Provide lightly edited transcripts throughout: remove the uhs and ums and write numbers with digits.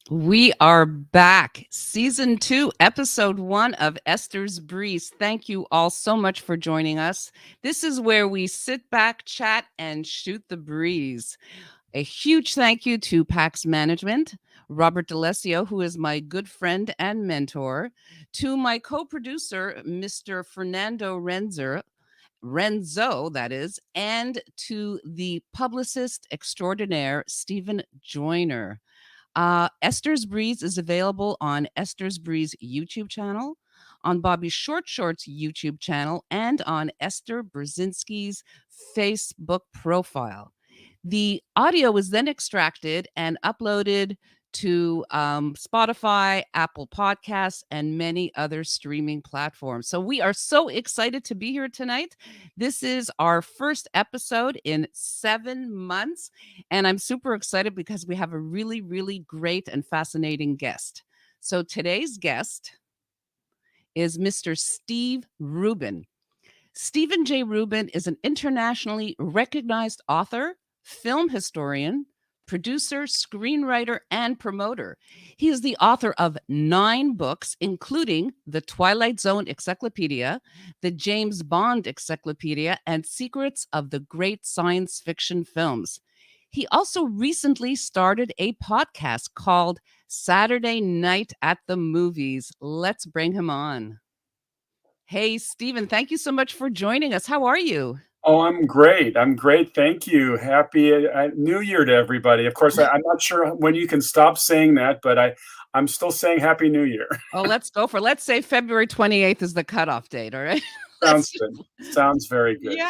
We are back. Season 2, Episode 1 of Esther's Breeze. Thank you all so much for joining us. This is where we sit back, chat, and shoot the breeze. A huge thank you to PAX Management, Robert D'Alessio, who is my good friend and mentor, to my co-producer, Mr. Fernando Renzo, that is, and to the publicist extraordinaire, Stephen Joyner. Esther's Breeze is available on Esther's Breeze YouTube channel, on Bobby Short Shorts YouTube channel, and on Esther Brzezinski's Facebook profile. The audio is then extracted and uploaded to Spotify, Apple Podcasts, and many other streaming platforms. So we are so excited to be here tonight. This is our first episode in 7 months, and I'm super excited because we have a really, really great and fascinating guest. So today's guest is Mr. Steve Rubin. Stephen J. Rubin is an internationally recognized author, film historian, producer, screenwriter, and promoter. He is the author of 9 books, including the Twilight Zone Encyclopedia, the James Bond Encyclopedia, and Secrets of the Great Science Fiction Films. He also recently started a podcast called Saturday Night at the Movies. Let's bring him on. Hey, Stephen, thank you so much for joining us. How are you? Oh, I'm great. I'm great. Thank you. Happy New Year to everybody. Of course, I'm not sure when you can stop saying that, but I'm still saying Happy New Year. Oh, let's say February 28th is the cutoff date, all right? Sounds good. Sounds very good. Yeah.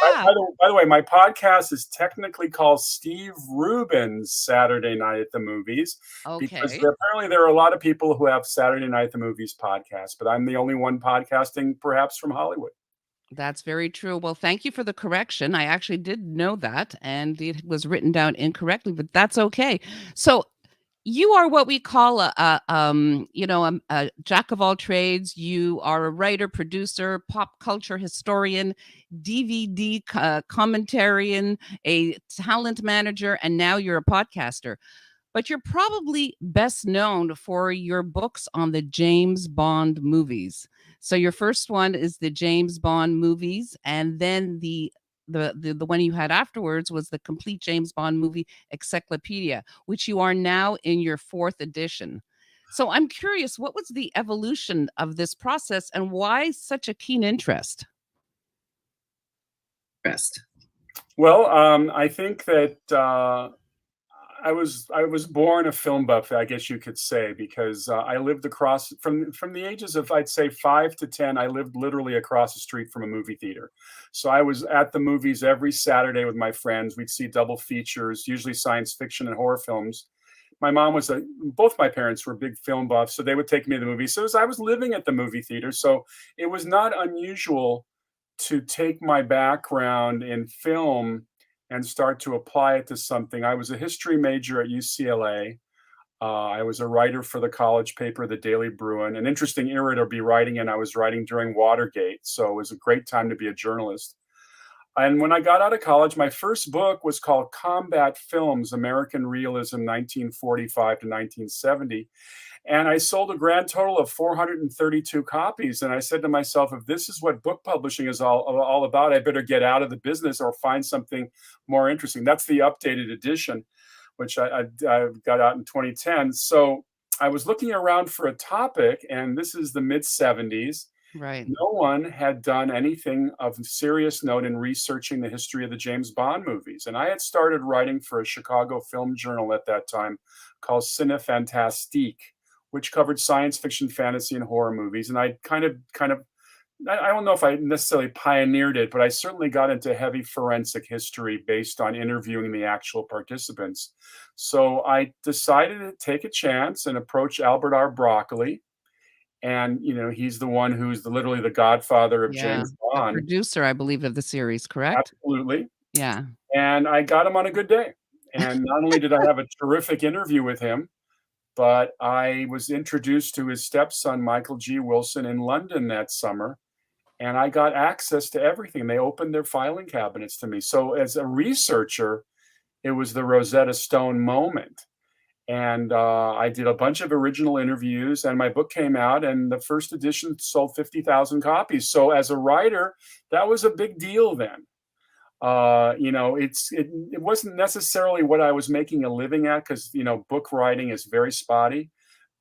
By the way, my podcast is technically called Steve Rubin's Saturday Night at the Movies. Because Okay. apparently there are a lot of people who have Saturday Night at the Movies podcasts, but I'm the only one podcasting perhaps from Hollywood. That's very true. Well, thank you for the correction. I actually did know that, and it was written down incorrectly, but that's okay. So you are what we call a jack of all trades. You are a writer, producer, pop culture historian, DVD commentarian, a talent manager, and now you're a podcaster. But you're probably best known for your books on the James Bond movies. So your first one is the James Bond movies, and then the one you had afterwards was the complete James Bond movie encyclopedia, which you are now in your 4th edition. So I'm curious, what was the evolution of this process and why such a keen interest? Well, I think that I was born a film buff, I guess you could say, because I lived across from the ages of, I'd say, 5 to 10. I lived literally across the street from a movie theater, so I was at the movies every Saturday with my friends. We'd see double features, usually science fiction and horror films. My mom was both my parents were big film buffs, so they would take me to the movies. So I was living at the movie theater, so it was not unusual to take my background in film and start to apply it to something. I was a history major at UCLA. I was a writer for the college paper, the Daily Bruin, an interesting era to be writing in. I was writing during Watergate, so it was a great time to be a journalist. And when I got out of college, my first book was called Combat Films, American Realism, 1945 to 1970. And I sold a grand total of 432 copies. And I said to myself, if this is what book publishing is all about, I better get out of the business or find something more interesting. That's the updated edition, which I got out in 2010. So I was looking around for a topic, and this is the mid-70s. Right. No one had done anything of serious note in researching the history of the James Bond movies. And I had started writing for a Chicago film journal at that time called Cine Fantastique, which covered science fiction, fantasy, and horror movies. And I kind of, I don't know if I necessarily pioneered it, but I certainly got into heavy forensic history based on interviewing the actual participants. So I decided to take a chance and approach Albert R. Broccoli. And, he's the one who's literally the godfather of James The Bond. producer, I believe, of the series, correct? Absolutely. Yeah. And I got him on a good day. And not only did I have a terrific interview with him, but I was introduced to his stepson, Michael G. Wilson, in London that summer, and I got access to everything. They opened their filing cabinets to me. So as a researcher, it was the Rosetta Stone moment. And I did a bunch of original interviews, and my book came out, and the first edition sold 50,000 copies. So as a writer, that was a big deal then. It wasn't necessarily what I was making a living at, because book writing is very spotty,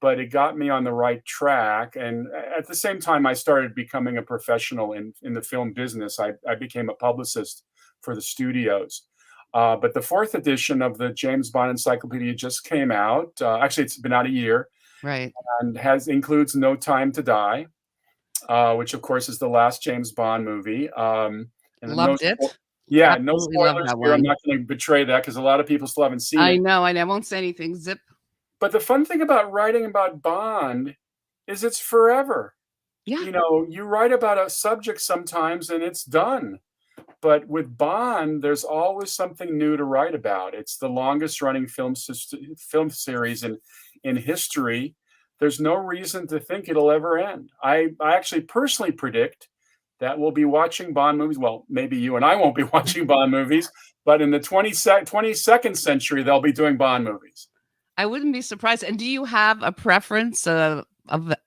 but it got me on the right track. And at the same time, I started becoming a professional in the film business. I became a publicist for the studios. But the fourth edition of the James Bond Encyclopedia just came out. Actually, it's been out a year, Right. and includes No Time to Die, which of course is the last James Bond movie. And no, Loved it. yeah, no Absolutely loved spoilers that here. I'm one. not going to betray that because a lot of people still haven't seen I it. know, and I won't say anything. Zip. But the fun thing about writing about Bond is it's forever. Yeah. You write about a subject sometimes and it's done. But with Bond, there's always something new to write about. It's the longest running film series in history. There's no reason to think it'll ever end. I actually personally predict that we'll be watching Bond movies. Well, maybe you and I won't be watching Bond movies, but in the 22nd century, they'll be doing Bond movies. I wouldn't be surprised. And do you have a preference of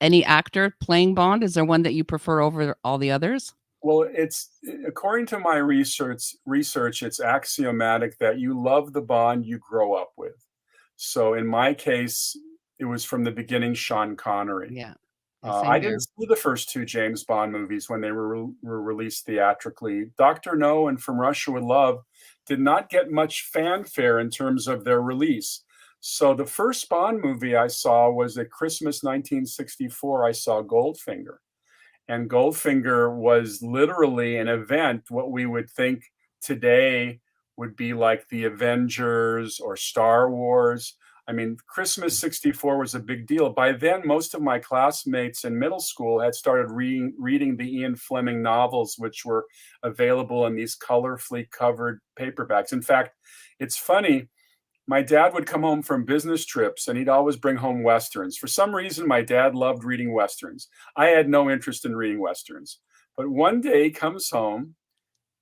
any actor playing Bond? Is there one that you prefer over all the others? Well, it's according to my research, it's axiomatic that you love the Bond you grow up with. So in my case, it was from the beginning Sean Connery. Yeah. I didn't see the first two James Bond movies when they were released theatrically. Dr. No and From Russia with Love did not get much fanfare in terms of their release. So the first Bond movie I saw was at Christmas 1964. I saw Goldfinger. And Goldfinger was literally an event, what we would think today would be like the Avengers or Star Wars. I mean, Christmas 64 was a big deal. By then, most of my classmates in middle school had started reading the Ian Fleming novels, which were available in these colorfully covered paperbacks. In fact, it's funny, my dad would come home from business trips and he'd always bring home Westerns. For some reason, my dad loved reading Westerns. I had no interest in reading Westerns. But one day he comes home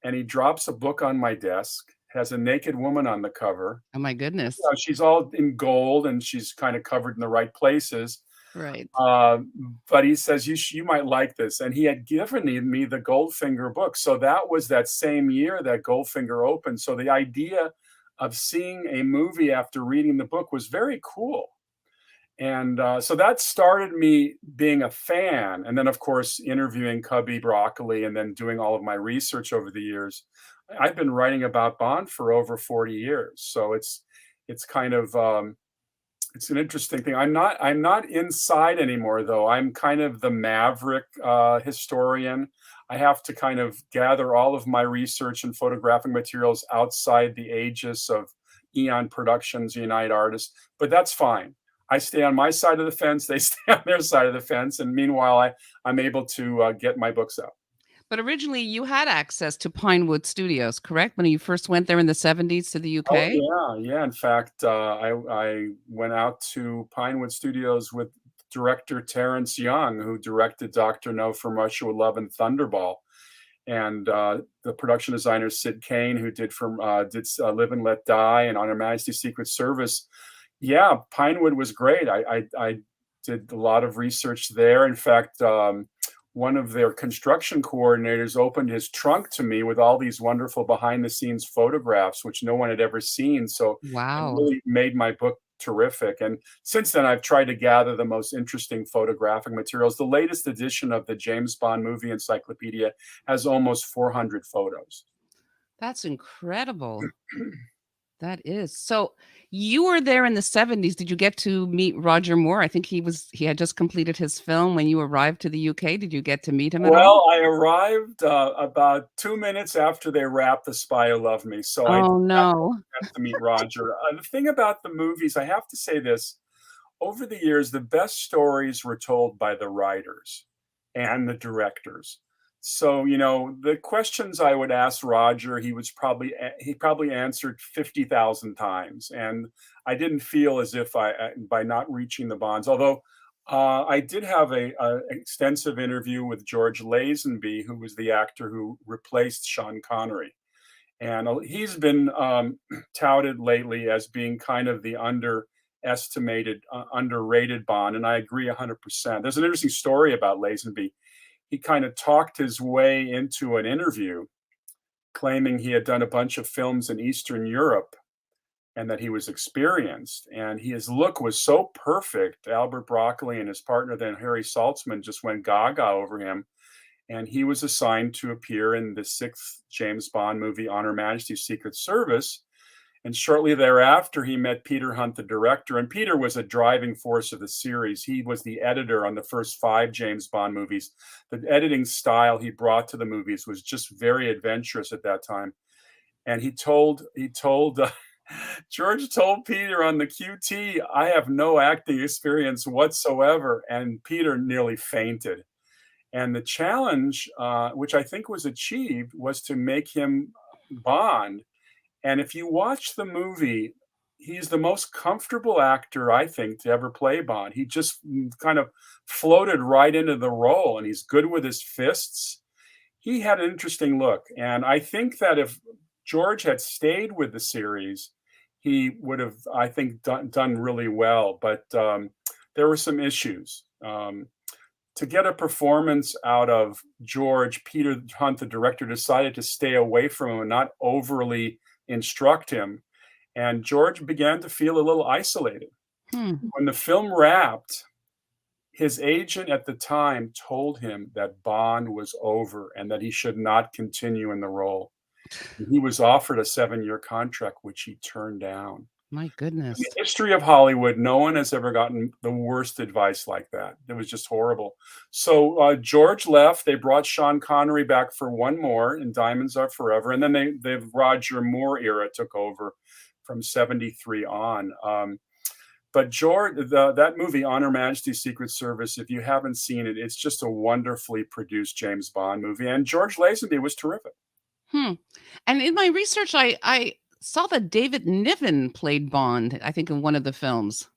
and he drops a book on my desk, has a naked woman on the cover. Oh my goodness. She's all in gold and she's kind of covered in the right places. Right. But he says, you might like this. And he had given me the Goldfinger book. So that was that same year that Goldfinger opened. So the idea of seeing a movie after reading the book was very cool. And so that started me being a fan. And then, of course, interviewing Cubby Broccoli and then doing all of my research over the years. I've been writing about Bond for over 40 years. So it's kind of it's an interesting thing. I'm not inside anymore, though. I'm kind of the maverick historian. I have to kind of gather all of my research and photographing materials outside the aegis of Eon Productions, United Artists, but that's fine. I stay on my side of the fence, they stay on their side of the fence, and meanwhile, I'm able to get my books out. But originally, you had access to Pinewood Studios, correct? When you first went there in the 70s to the UK? Oh, yeah. In fact, I went out to Pinewood Studios with director Terrence Young, who directed Dr. No, From Russia with Love, and Thunderball. And the production designer Sid Kane, who did Live and Let Die and On Her Majesty's Secret Service. Yeah, Pinewood was great. I did a lot of research there. In fact, one of their construction coordinators opened his trunk to me with all these wonderful behind-the-scenes photographs, which no one had ever seen. So it Wow. really made my book terrific. And since then, I've tried to gather the most interesting photographic materials. The latest edition of the James Bond Movie Encyclopedia has almost 400 photos. That's incredible. That is. So you were there in the 70s. Did you get to meet Roger Moore? I think he had just completed his film when you arrived to the UK. Did you get to meet him at all? Well, I arrived about 2 minutes after they wrapped The Spy Who Loved Me, so I Oh, did not no. get to meet Roger. The thing about the movies, I have to say this, over the years, the best stories were told by the writers and the directors. So, the questions I would ask Roger, he probably answered 50,000 times. And I didn't feel as if by not reaching the Bonds, although I did have a extensive interview with George Lazenby, who was the actor who replaced Sean Connery. And he's been touted lately as being kind of the underestimated, underrated Bond, and I agree 100%. There's an interesting story about Lazenby. He kind of talked his way into an interview claiming he had done a bunch of films in Eastern Europe and that he was experienced. And his look was so perfect. Albert Broccoli and his partner, then Harry Saltzman, just went gaga over him. And he was assigned to appear in the sixth James Bond movie, On Her Majesty's Secret Service. And shortly thereafter, he met Peter Hunt, the director. And Peter was a driving force of the series. He was the editor on the first 5 James Bond movies. The editing style he brought to the movies was just very adventurous at that time. And George told Peter on the QT, "I have no acting experience whatsoever." And Peter nearly fainted. And the challenge, which I think was achieved, was to make him Bond. And if you watch the movie, he's the most comfortable actor, I think, to ever play Bond. He just kind of floated right into the role, and he's good with his fists. He had an interesting look. And I think that if George had stayed with the series, he would have, I think, done really well. But there were some issues. To get a performance out of George, Peter Hunt, the director, decided to stay away from him and not overly instruct him. And George began to feel a little isolated. When the film wrapped, his agent at the time told him that Bond was over and that he should not continue in the role. He was offered a 7-year contract, which he turned down. My goodness. In the history of Hollywood, no one has ever gotten the worst advice like that. It was just horrible. So George left. They brought Sean Connery back for one more in Diamonds Are Forever. And then the Roger Moore era took over from 73 on. But George, that movie, On Her Majesty's Secret Service, if you haven't seen it, it's just a wonderfully produced James Bond movie. And George Lazenby was terrific. And in my research, I saw that David Niven played Bond, I think, in one of the films.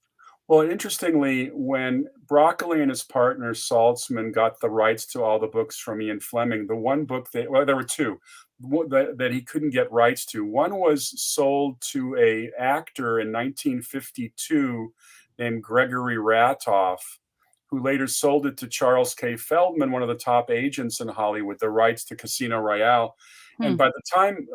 Well, interestingly, when Broccoli and his partner Saltzman got the rights to all the books from Ian Fleming, the one book there were 2 that he couldn't get rights to. One was sold to a actor in 1952 named Gregory Ratoff, who later sold it to Charles K. Feldman, one of the top agents in Hollywood, the rights to Casino Royale. And by the time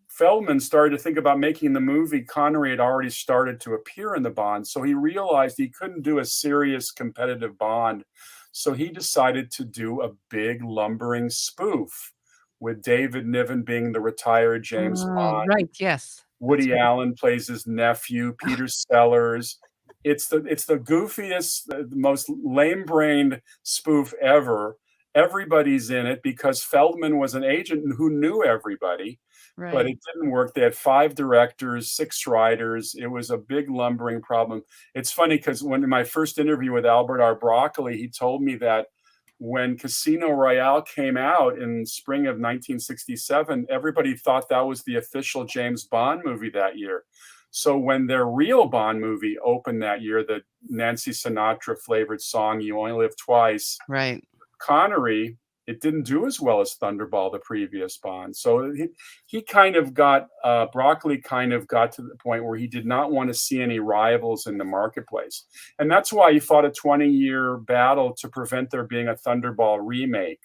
Feldman started to think about making the movie, Connery had already started to appear in the Bond. So he realized he couldn't do a serious competitive Bond. So he decided to do a big lumbering spoof with David Niven being the retired James Bond. Right, yes. Woody Allen plays his nephew, Peter Sellers. It's the goofiest, the most lame-brained spoof ever. Everybody's in it because Feldman was an agent who knew everybody. Right. But it didn't work. They had 5 directors, 6 writers. It was a big lumbering problem. It's funny because when in my first interview with Albert R. Broccoli, he told me that when Casino Royale came out in spring of 1967, everybody thought that was the official James Bond movie that year. So when their real Bond movie opened that year, the Nancy Sinatra flavored song, You Only Live Twice, right, Connery, it didn't do as well as Thunderball, the previous Bond. So he kind of got, Broccoli kind of got to the point where he did not want to see any rivals in the marketplace. And that's why he fought a 20-year battle to prevent there being a Thunderball remake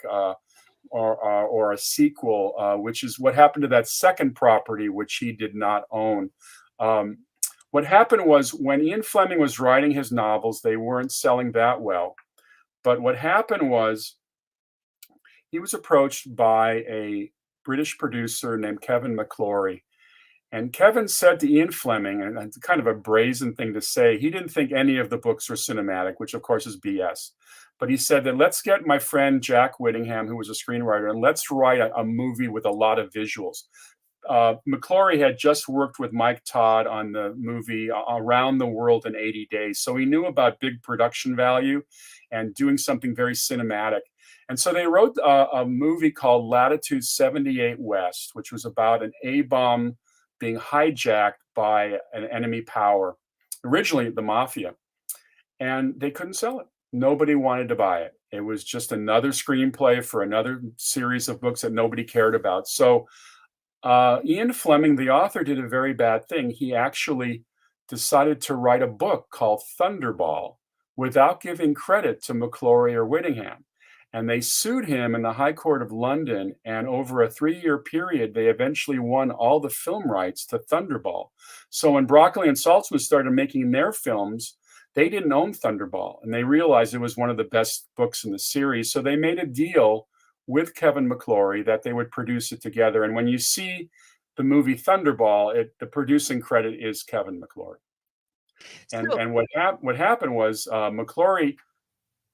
or a sequel, which is what happened to that second property, which he did not own. What happened was when Ian Fleming was writing his novels, they weren't selling that well. But what happened was he was approached by a British producer named Kevin McClory. And Kevin said to Ian Fleming, and it's kind of a brazen thing to say, he didn't think any of the books were cinematic, which of course is BS. But he said that let's get my friend Jack Whittingham, who was a screenwriter, and let's write a movie with a lot of visuals. McClory had just worked with Mike Todd on the movie Around the World in 80 Days. So he knew about big production value and doing something very cinematic. And so they wrote a movie called Latitude 78 West, which was about an A-bomb being hijacked by an enemy power, originally the mafia. And they couldn't sell it. Nobody wanted to buy it. It was just another screenplay for another series of books that nobody cared about. So Ian Fleming, the author, did a very bad thing. He actually decided to write a book called Thunderball without giving credit to McClory or Whittingham. And they sued him in the High Court of London, and over a 3-year period, they eventually won all the film rights to Thunderball. So when Broccoli and Saltzman started making their films, they didn't own Thunderball, and they realized it was one of the best books in the series. So they made a deal with Kevin McClory that they would produce it together. And when you see the movie Thunderball, the producing credit is Kevin McClory. And what happened was McClory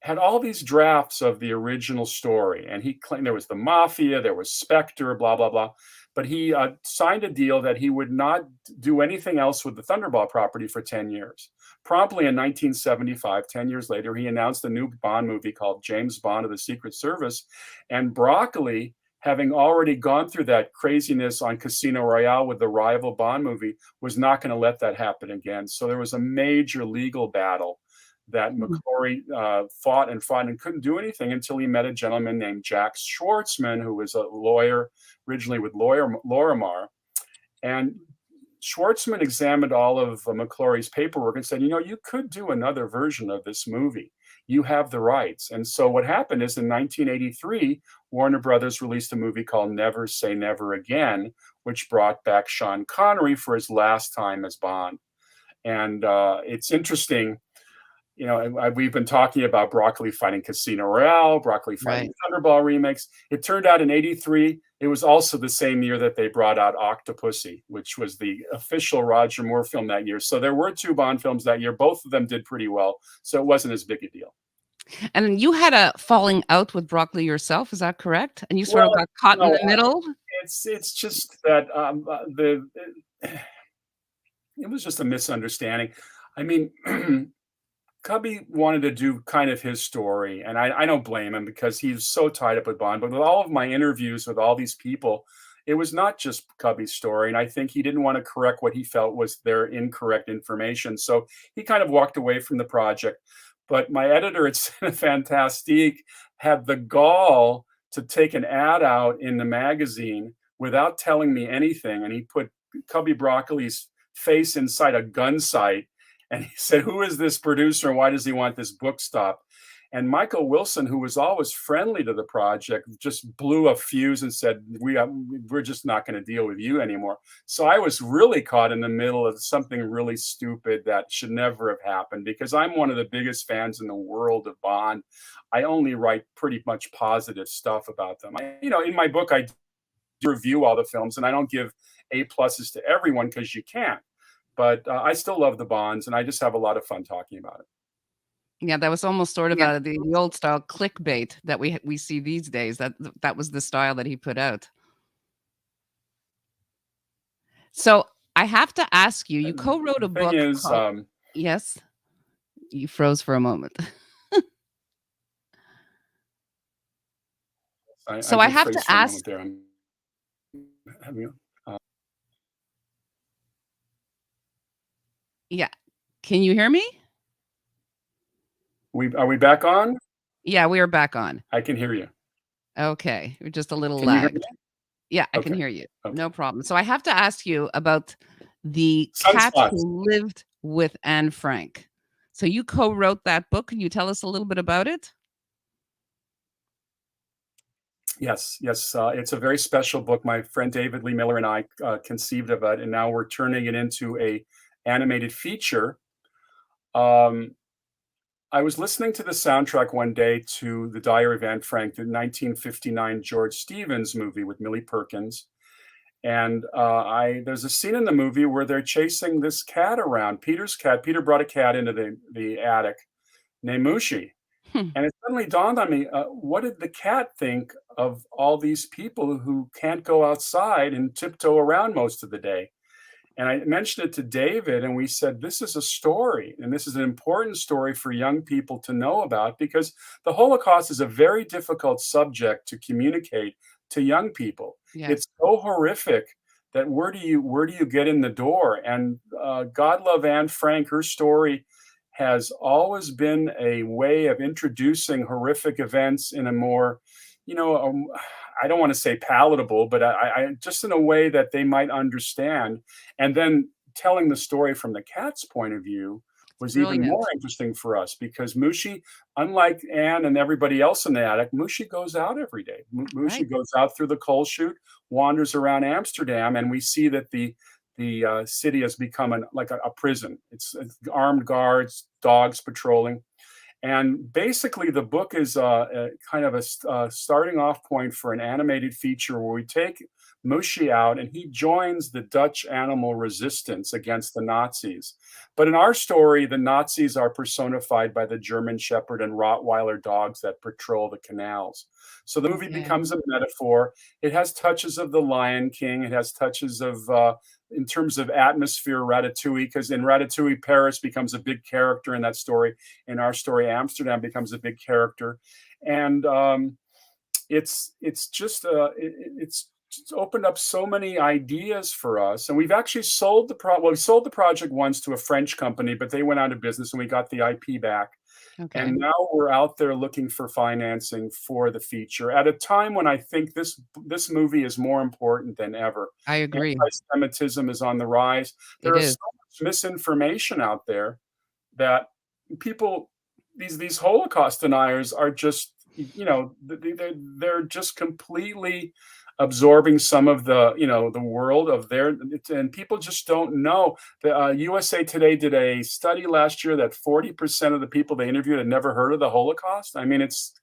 had all these drafts of the original story, and he claimed there was the mafia, there was Spectre, blah, blah, blah. But he signed a deal that he would not do anything else with the Thunderball property for 10 years. Promptly in 1975, 10 years later, he announced a new Bond movie called James Bond of the Secret Service. And Broccoli, having already gone through that craziness on Casino Royale with the rival Bond movie, was not going to let that happen again. So there was a major legal battle that McClory fought and couldn't do anything until he met a gentleman named Jack Schwartzman, who was a lawyer originally with Lorimar. And Schwartzman examined all of McClory's paperwork and said, you could do another version of this movie. You have the rights. And so what happened is in 1983, Warner Brothers released a movie called Never Say Never Again, which brought back Sean Connery for his last time as Bond. And it's interesting. We've been talking about Broccoli fighting Casino Royale, Broccoli fighting Thunderball remakes. It turned out in '83, it was also the same year that they brought out Octopussy, which was the official Roger Moore film that year. So there were 2 Bond films that year. Both of them did pretty well. So it wasn't as big a deal. And you had a falling out with Broccoli yourself, is that correct? And you sort of got caught in the middle? It's just that it was just a misunderstanding. I mean, Cubby wanted to do kind of his story, and I don't blame him because he's so tied up with Bond. But with all of my interviews with all these people, it was not just Cubby's story, and I think he didn't want to correct what he felt was their incorrect information. So he kind of walked away from the project. But my editor at Cinefantastique had the gall to take an ad out in the magazine without telling me anything, and he put Cubby Broccoli's face inside a gun sight. And he said, who is this producer and why does he want this book stopped? And Michael Wilson, who was always friendly to the project, just blew a fuse and said, we're just not going to deal with you anymore. So I was really caught in the middle of something really stupid that should never have happened, because I'm one of the biggest fans in the world of Bond. I only write pretty much positive stuff about them. In my book, I do review all the films, and I don't give A+ to everyone because you can't. But I still love the Bonds, and I just have a lot of fun talking about it. Yeah, that was almost sort of the old style clickbait that we see these days. That was the style that he put out. So I have to ask you, you co-wrote a book called... Yes? You froze for a moment. I have to ask... Yeah. Can you hear me? Are we back on? Yeah, we are back on. I can hear you. Okay. We're just a little lagged. Yeah, I can hear you. Okay. No problem. So I have to ask you about the cat who lived with Anne Frank. So you co-wrote that book. Can you tell us a little bit about it? Yes. It's a very special book. My friend David Lee Miller and I conceived of it, and now we're turning it into a animated feature. I was listening to the soundtrack one day to The Diary of Anne Frank, the 1959 George Stevens movie with Millie Perkins. And there's a scene in the movie where they're chasing this cat around, Peter's cat. Peter brought a cat into the attic named Mushi. And it suddenly dawned on me, what did the cat think of all these people who can't go outside and tiptoe around most of the day? And I mentioned it to David, and we said, this is a story, and this is an important story for young people to know about, because the Holocaust is a very difficult subject to communicate to young people. Yes. It's so horrific that where do you get in the door? And God love Anne Frank, her story has always been a way of introducing horrific events in a more, I don't want to say palatable, but I just in a way that they might understand. And then telling the story from the cat's point of view It's was even more brilliant. interesting for us because Mushi, unlike Anne and everybody else in the attic, Mushi goes out every day. Right. Mushi goes out through the coal chute, wanders around Amsterdam, and we see that the city has become like a prison. It's armed guards, dogs patrolling. And basically, the book is a kind of a starting off point for an animated feature where we take Mushi out and he joins the Dutch animal resistance against the Nazis. But in our story, the Nazis are personified by the German Shepherd and Rottweiler dogs that patrol the canals. So the movie Okay. becomes a metaphor. It has touches of The Lion King. It has touches of in terms of atmosphere, Ratatouille, because in Ratatouille, Paris becomes a big character in that story. In our story, Amsterdam becomes a big character, and it's just it's opened up so many ideas for us. And we've actually sold we sold the project once to a French company, but they went out of business, and we got the IP back. Okay. And now we're out there looking for financing for the feature at a time when I think this movie is more important than ever. I agree. Anti-Semitism is on the rise. It There is is. so much misinformation out there that people, these Holocaust deniers are just, they're just completely absorbing some of the world of their, and people just don't know. The USA Today did a study last year that 40% of the people they interviewed had never heard of the Holocaust. I mean, it's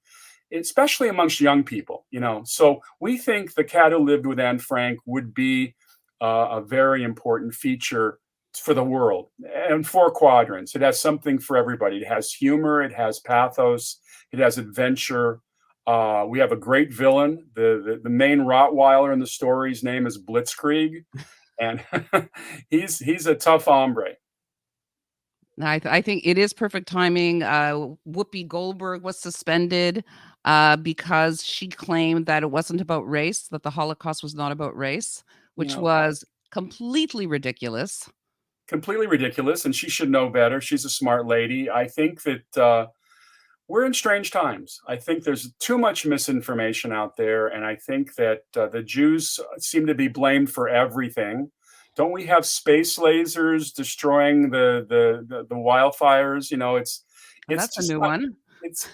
especially amongst young people. So we think The Cat Who Lived with Anne Frank would be a very important feature for the world. And 4 quadrants. It has something for everybody. It has humor. It has pathos. It has adventure. We have a great villain. The main Rottweiler in the story's name is Blitzkrieg, and he's a tough hombre. I think it is perfect timing. Whoopi Goldberg was suspended because she claimed that it wasn't about race, that the Holocaust was not about race, You which know, was completely ridiculous. completely ridiculous, and she should know better. She's a smart lady. I think that we're in strange times. I think there's too much misinformation out there, and I think that the Jews seem to be blamed for everything. Don't we have space lasers destroying the wildfires? Oh, It's that's a just new not. one. It's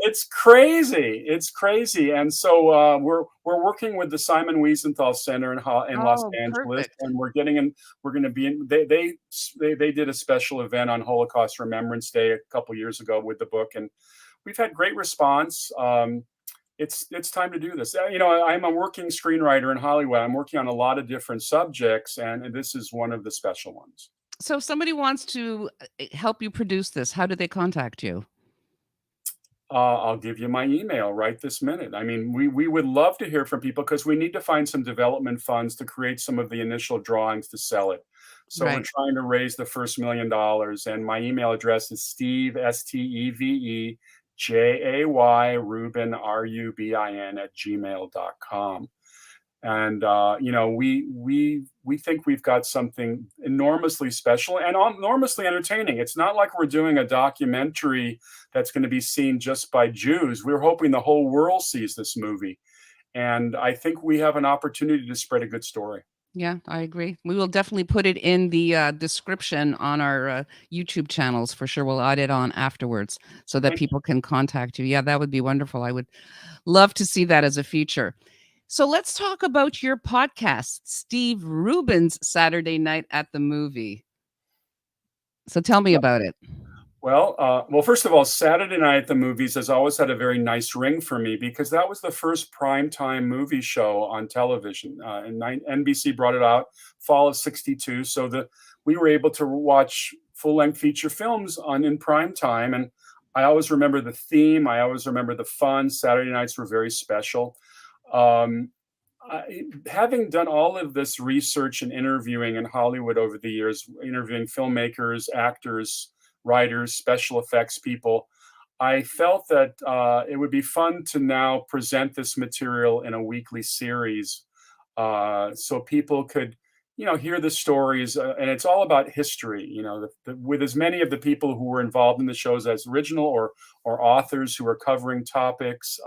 it's crazy. It's crazy. And so we're working with the Simon Wiesenthal Center in Los Oh, Angeles, perfect. and we're getting in. We're going to be in. They did a special event on Holocaust Remembrance Day a couple years ago with the book, and we've had great response. It's time to do this. I'm a working screenwriter in Hollywood. I'm working on a lot of different subjects, and this is one of the special ones. So if somebody wants to help you produce this, how do they contact you? I'll give you my email right this minute. I mean, we would love to hear from people because we need to find some development funds to create some of the initial drawings to sell it. So we're Right. trying to raise the first $1 million, and my email address is Steve STEVE Rubin RUBIN @gmail.com. And we think we've got something enormously special and enormously entertaining. It's not like we're doing a documentary that's going to be seen just by Jews. We're hoping the whole world sees this movie, and I think we have an opportunity to spread a good story. Yeah, I agree. We will definitely put it in the description on our YouTube channels for sure. We'll add it on afterwards so that Thank you. people can contact you. Yeah, that would be wonderful. I would love to see that as a feature. So let's talk about your podcast, Steve Rubin's Saturday Night at the Movie. So tell me about it. Well, first of all, Saturday Night at the Movies has always had a very nice ring for me because that was the first primetime movie show on television. And NBC brought it out fall of '62, so we were able to watch full-length feature films in prime time. And I always remember the theme. I always remember the fun. Saturday nights were very special. Um, Having done all of this research and interviewing in Hollywood over the years, interviewing filmmakers, actors, writers, special effects people, I felt that it would be fun to now present this material in a weekly series, so people could, hear the stories. And it's all about history, with as many of the people who were involved in the shows as original or authors who are covering topics.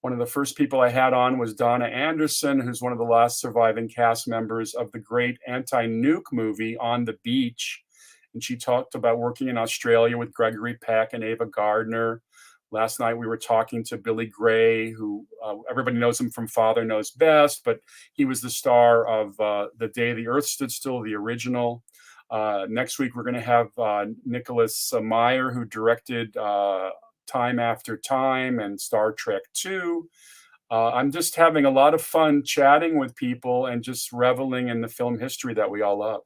One of the first people I had on was Donna Anderson, who's one of the last surviving cast members of the great anti-nuke movie On the Beach. And she talked about working in Australia with Gregory Peck and Ava Gardner. Last night we were talking to Billy Gray, who everybody knows him from Father Knows Best, but he was the star of The Day the Earth Stood Still, the original. Next week we're going to have Nicholas Meyer, who directed Time After Time and Star Trek II. I'm just having a lot of fun chatting with people and just reveling in the film history that we all love.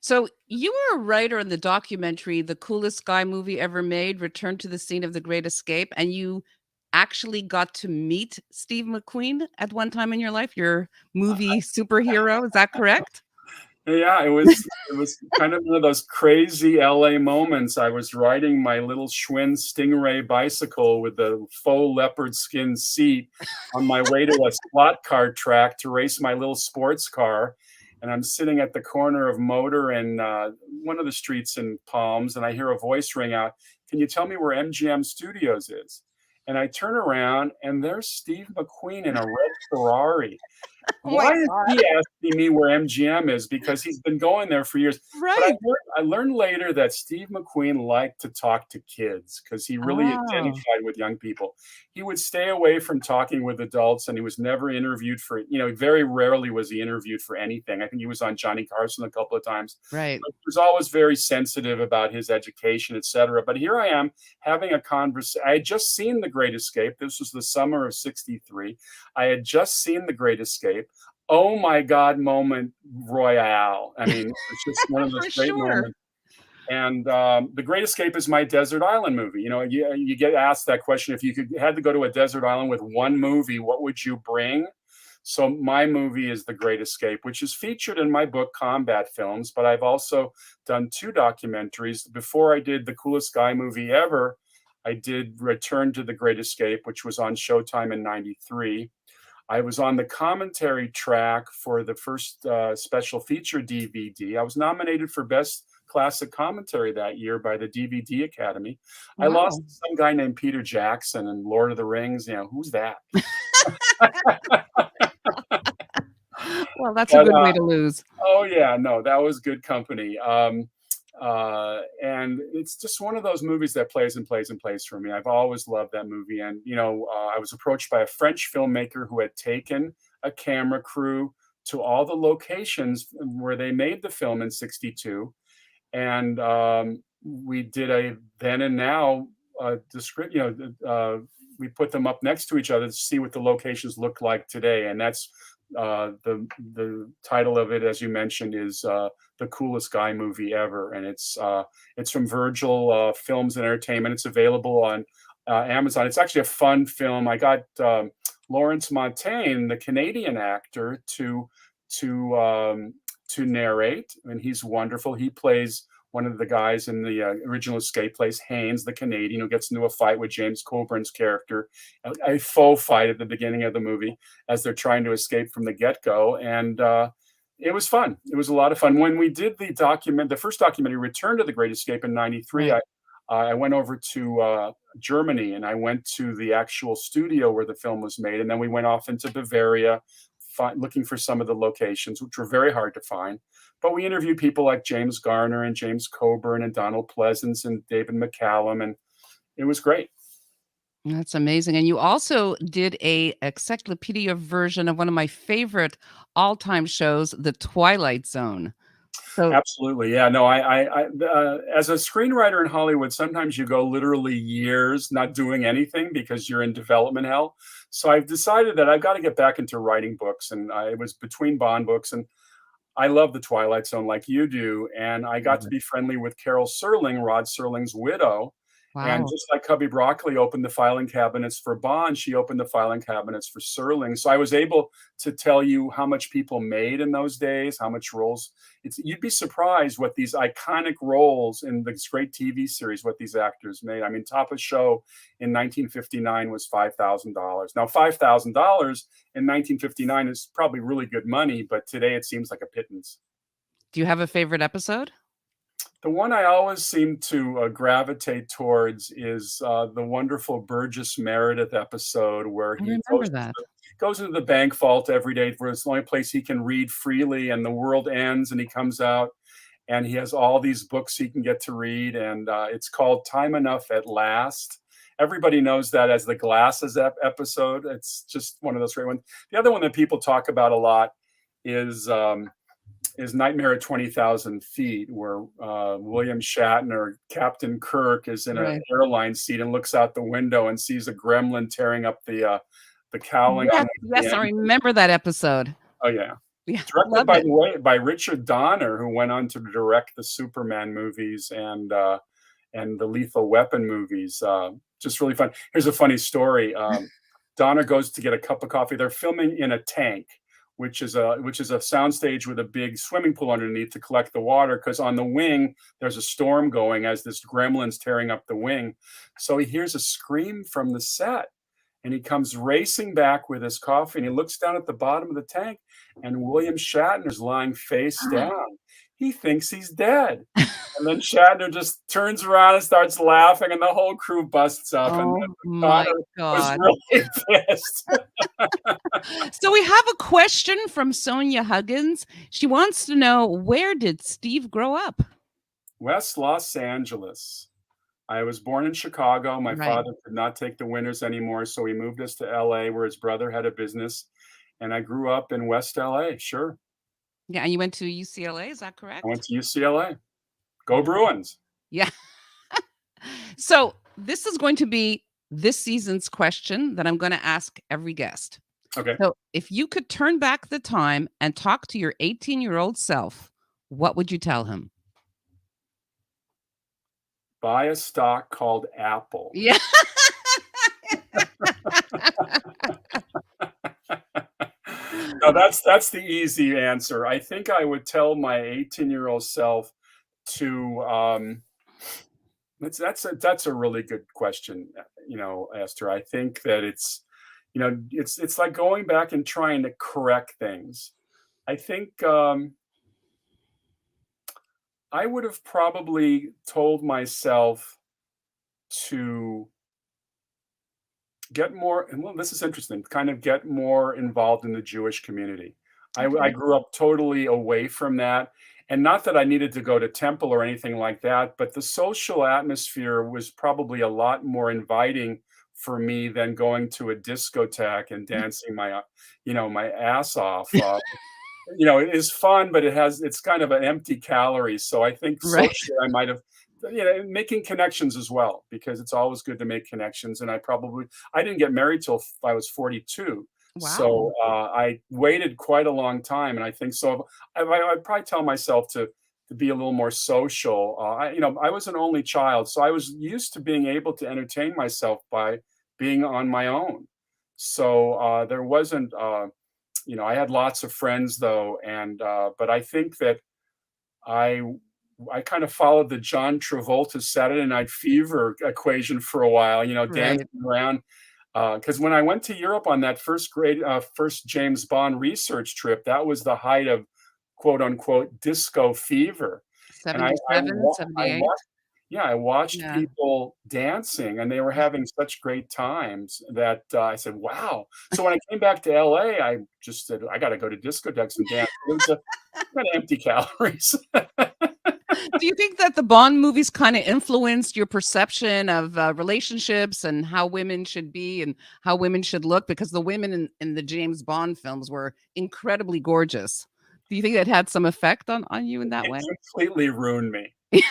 So you were a writer in the documentary The Coolest Guy Movie Ever Made, Return to the Scene of the Great Escape, and you actually got to meet Steve McQueen at one time in your life, your movie superhero. Is that correct? Yeah, it was kind of one of those crazy LA moments. I was riding my little Schwinn Stingray bicycle with a faux leopard skin seat on my way to a slot car track to race my little sports car. And I'm sitting at the corner of Motor and one of the streets in Palms, and I hear a voice ring out, "Can you tell me where MGM Studios is?" And I turn around, and there's Steve McQueen in a red Ferrari. Why is he asking me where MGM is? Because he's been going there for years. Right. But I learned later that Steve McQueen liked to talk to kids because he really identified with young people. He would stay away from talking with adults, and he was never interviewed for, very rarely was he interviewed for anything. I think he was on Johnny Carson a couple of times. Right. But he was always very sensitive about his education, etc. But here I am having a conversation. I had just seen The Great Escape. This was the summer of '63. I had just seen The Great Escape. Oh my God moment, Royale. I mean, it's just one of those great moments. And The Great Escape is my desert island movie. You get asked that question. If you had to go to a desert island with one movie, what would you bring? So my movie is The Great Escape, which is featured in my book, Combat Films. But I've also done 2 documentaries. Before I did The Coolest Guy Movie Ever, I did Return to the Great Escape, which was on Showtime in '93. I was on the commentary track for the first special feature DVD. I was nominated for Best Classic Commentary that year by the DVD Academy. Wow. I lost to some guy named Peter Jackson in Lord of the Rings. Who's that? Well, that's a good way to lose. Oh, yeah. No, that was good company. And it's just one of those movies that plays and plays and plays for me. I've always loved that movie. And, I was approached by a French filmmaker who had taken a camera crew to all the locations where they made the film in '62. And we did a then and now descript, we put them up next to each other to see what the locations look like today. And that's the title of it, as you mentioned, is The Coolest Guy Movie Ever, and it's from Virgil Films and Entertainment. It's available on Amazon. It's actually a fun film. I got Lawrence Montaigne, the Canadian actor, to narrate, and he's wonderful. He plays one of the guys in the original Escape, plays Haynes, the Canadian, who gets into a fight with James Coburn's character, a faux fight at the beginning of the movie as they're trying to escape from the get-go. And it was fun. It was a lot of fun. When we did the first documentary, Return to the Great Escape in '93, right. I went over to Germany, and I went to the actual studio where the film was made. And then we went off into Bavaria, looking for some of the locations, which were very hard to find. But we interviewed people like James Garner and James Coburn and Donald Pleasance and David McCallum, and it was great. That's amazing. And you also did a encyclopedia version of one of my favorite all-time shows, The Twilight Zone. So absolutely, yeah. No, I as a screenwriter in Hollywood, sometimes you go literally years not doing anything because you're in development hell. So I've decided that I've got to get back into writing books, and it was between Bond books, and I love The Twilight Zone like you do, and I got to be friendly with Carol Serling, Rod Serling's widow. Wow. And just like Cubby Broccoli opened the filing cabinets for Bond, she opened the filing cabinets for Serling. So I was able to tell you how much people made in those days, how much roles. You'd be surprised what these iconic roles in this great TV series, what these actors made. I mean, top of show in 1959 was $5,000. Now, $5,000 in 1959 is probably really good money, but today it seems like a pittance. Do you have a favorite episode? The one I always seem to gravitate towards is the wonderful Burgess Meredith episode where I he remember that. goes into the bank vault every day, where it's the only place he can read freely, and the world ends, and he comes out and he has all these books he can get to read, and it's called Time Enough at Last. Everybody knows that as the glasses episode. It's just one of those great ones. The other one that people talk about a lot is Nightmare at 20,000 Feet, where William Shatner, Captain Kirk, is in an Right. airline seat and looks out the window and sees a gremlin tearing up the cowling on Yes, the yes, I end. remember that episode. Oh yeah. Yeah, Directed, love by it. the way, by Richard Donner, who went on to direct the Superman movies and the Lethal Weapon movies. Just really fun. Here's a funny story. Donner goes to get a cup of coffee. They're filming in a tank, which is a soundstage with a big swimming pool underneath to collect the water. Because on the wing there's a storm going as this gremlin's tearing up the wing. So he hears a scream from the set, and he comes racing back with his coffee, and he looks down at the bottom of the tank, and William Shatner's lying face down. He thinks he's dead. And then Shatner just turns around and starts laughing, and the whole crew busts up. And Oh my Connor was God. really pissed. So we have a question from Sonia Huggins. She wants to know, where did Steve grow up? West Los Angeles. I was born in Chicago. My Right. father could not take the winters anymore, so he moved us to LA, where his brother had a business. And I grew up in West LA. Sure. Yeah, and you went to UCLA, is that I correct? went to UCLA. Go Bruins. Yeah. So this is going to be this season's question that I'm going to ask every guest. Okay. So if you could turn back the time and talk to your 18-year-old self, what would you tell him? Buy a stock called Apple. Yeah. No, that's the easy answer. I think I would tell my 18-year-old self to that's a really good question, Esther. I think that it's like going back and trying to correct things. I think I would have probably told myself to get more, and well, this is interesting, kind of get more involved in the Jewish community. I Okay. grew up totally away from that, and not that I needed to go to temple or anything like that, but the social atmosphere was probably a lot more inviting for me than going to a discotheque and dancing my ass off. It is fun, but it's kind of an empty calorie. So I think Right. socially I might have, making connections as well, because it's always good to make connections. And I didn't get married till I was 42. Wow. So I waited quite a long time. And I think so. I'd probably tell myself to be a little more social. I was an only child, so I was used to being able to entertain myself by being on my own. So there wasn't, I had lots of friends though, but I think that I I kind of followed the John Travolta Saturday Night Fever equation for a while, Right. dancing around. Because when I went to Europe on that first James Bond research trip, that was the height of quote unquote disco fever, and 77, 78. I watched Yeah. people dancing, and they were having such great times that I said, "Wow!" So when I came back to LA, I just said, "I got to go to discotheques and dance." It was kind of empty calories. Do you think that the Bond movies kind of influenced your perception of relationships and how women should be and how women should look? Because the women in the James Bond films were incredibly gorgeous. Do you think that had some effect on you in that It way? completely ruined me. Yeah,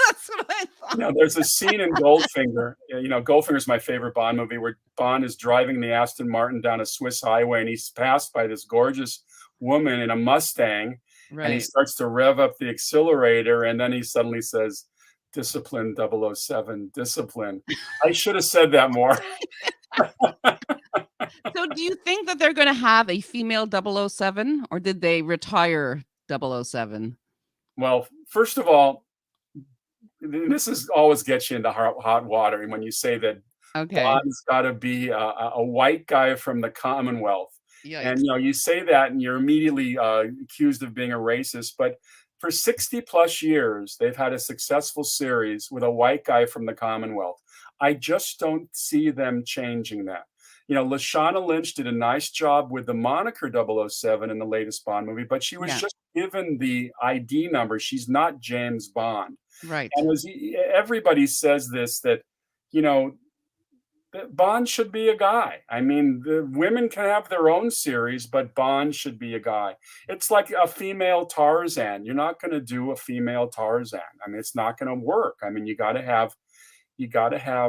that's what I thought. There's a scene in Goldfinger. Goldfinger's my favorite Bond movie, where Bond is driving the Aston Martin down a Swiss highway, and he's passed by this gorgeous woman in a Mustang, and he Right. starts to rev up the accelerator, and then he suddenly says, "Discipline, 007, discipline." I should have said that more. So do you think that they're gonna have a female 007, or did they retire 007? Well, first of all, this is always gets you into hot water, and when you say that Okay. Bond's gotta be a white guy from the Commonwealth. And, Yikes. you say that and you're immediately accused of being a racist. But For 60 plus years, they've had a successful series with a white guy from the Commonwealth. I just don't see them changing that. Lashana Lynch did a nice job with the moniker 007 in the latest Bond movie, but she was Yeah. just given the ID number. She's not James Bond. Right. And everybody says this, that, you know, Bond should be a guy. I mean, the women can have their own series, but Bond should be a guy. It's like a female Tarzan. You're not going to do a female Tarzan. I mean, it's not going to work. I mean, you got to have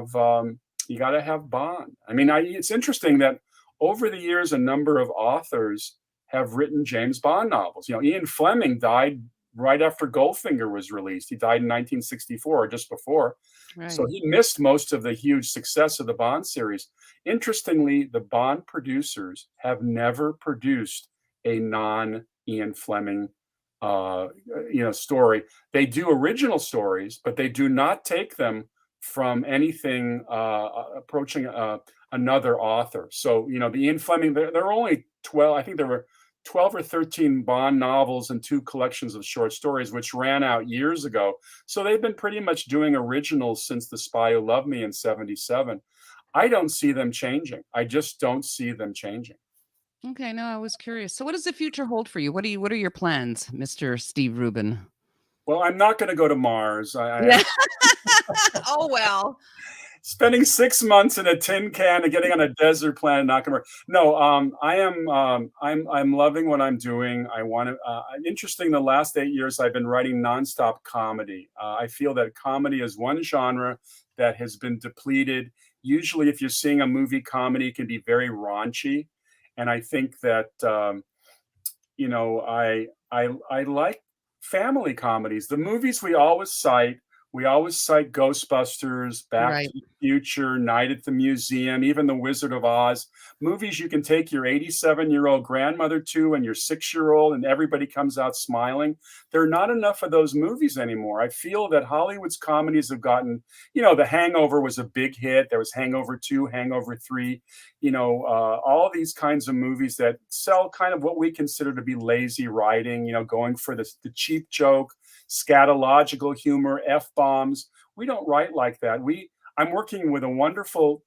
Bond. I mean, it's interesting that over the years, a number of authors have written James Bond novels. Ian Fleming died right after Goldfinger was released. He died in 1964, or just before. Right. So he missed most of the huge success of the Bond series. Interestingly, the Bond producers have never produced a non-Ian Fleming story. They do original stories, but they do not take them from anything approaching another author. So, the Ian Fleming, there are only 12, I think there were 12 or 13 Bond novels and 2 collections of short stories, which ran out years ago. So they've been pretty much doing originals since The Spy Who Loved Me in 77. I don't see them changing. I just don't see them changing. Okay, no, I was curious. So what does the future hold for you? What are your plans, Mr. Steve Rubin? Well, I'm not going to go to Mars. Yeah. Oh, well. Spending 6 months in a tin can and getting on a desert planet, not gonna work. No, I'm loving what I'm doing. I want to. Interesting. The last 8 years, I've been writing nonstop comedy. I feel that comedy is one genre that has been depleted. Usually, if you're seeing a movie comedy, it can be very raunchy, and I think that I like family comedies. The movies we always cite. We always cite Ghostbusters, Back to the Future, Night at the Museum, even The Wizard of Oz. Movies you can take your 87-year-old grandmother to and your 6-year-old, and everybody comes out smiling. There are not enough of those movies anymore. I feel that Hollywood's comedies have gotten, The Hangover was a big hit. There was Hangover 2, Hangover 3, all these kinds of movies that sell kind of what we consider to be lazy writing, going for the cheap joke, scatological humor, F-bombs. We don't write like that. I'm working with a wonderful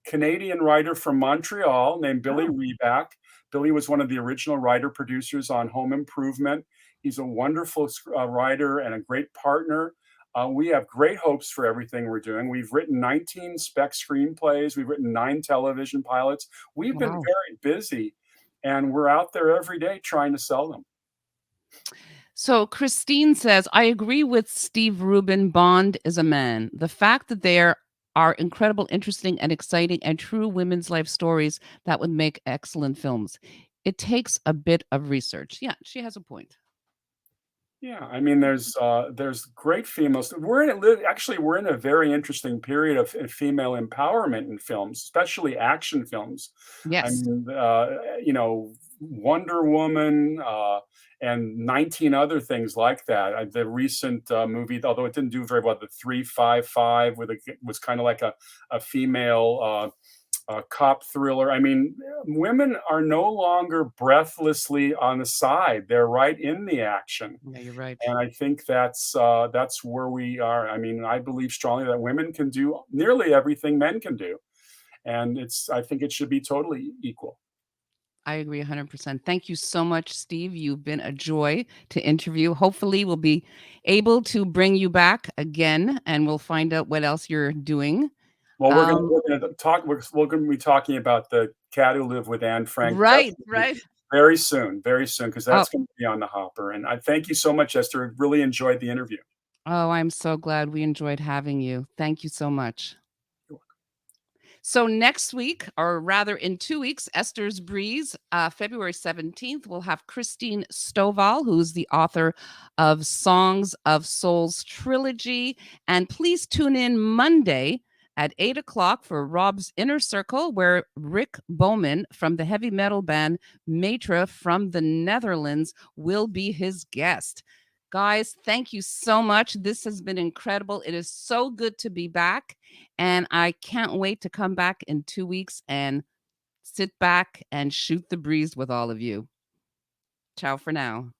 Canadian writer from Montreal named Billy Reback. Billy was one of the original writer-producers on Home Improvement. He's a wonderful writer and a great partner. We have great hopes for everything we're doing. We've written 19 spec screenplays. We've written 9 television pilots. We've been very busy, and we're out there every day trying to sell them. So Christine says, I agree with Steve Rubin. Bond is a man. The fact that there are incredible, interesting, and exciting and true women's life stories that would make excellent films. It takes a bit of research. Yeah, she has a point. Yeah, I mean, there's great females. We're in a very interesting period of female empowerment in films, especially action films. I Yes. mean, Wonder Woman and 19 other things like that. The recent movie, although it didn't do very well, the 355, was kind of like a female cop thriller. I mean, women are no longer breathlessly on the side; they're right in the action. Yeah, you're right. And I think that's where we are. I mean, I believe strongly that women can do nearly everything men can do, and I think it should be totally equal. I agree 100%. Thank you so much, Steve. You've been a joy to interview. Hopefully, we'll be able to bring you back again, and we'll find out what else you're doing. Well, we're going to talk. We're going to be talking about The Cat Who Lived with Anne Frank. Right. Very soon, because that's going to be on the hopper. And I thank you so much, Esther. Really enjoyed the interview. Oh, I'm so glad we enjoyed having you. Thank you so much. So next week, or rather in 2 weeks, Esther's Breeze, February 17th, we'll have Christine Stovall, who's the author of Songs of Souls trilogy. And please tune in Monday at 8 o'clock for Rob's Inner Circle, where Rick Bowman from the heavy metal band Matra from the Netherlands will be his guest. Guys, thank you so much. This has been incredible. It is so good to be back. And I can't wait to come back in 2 weeks and sit back and shoot the breeze with all of you. Ciao for now.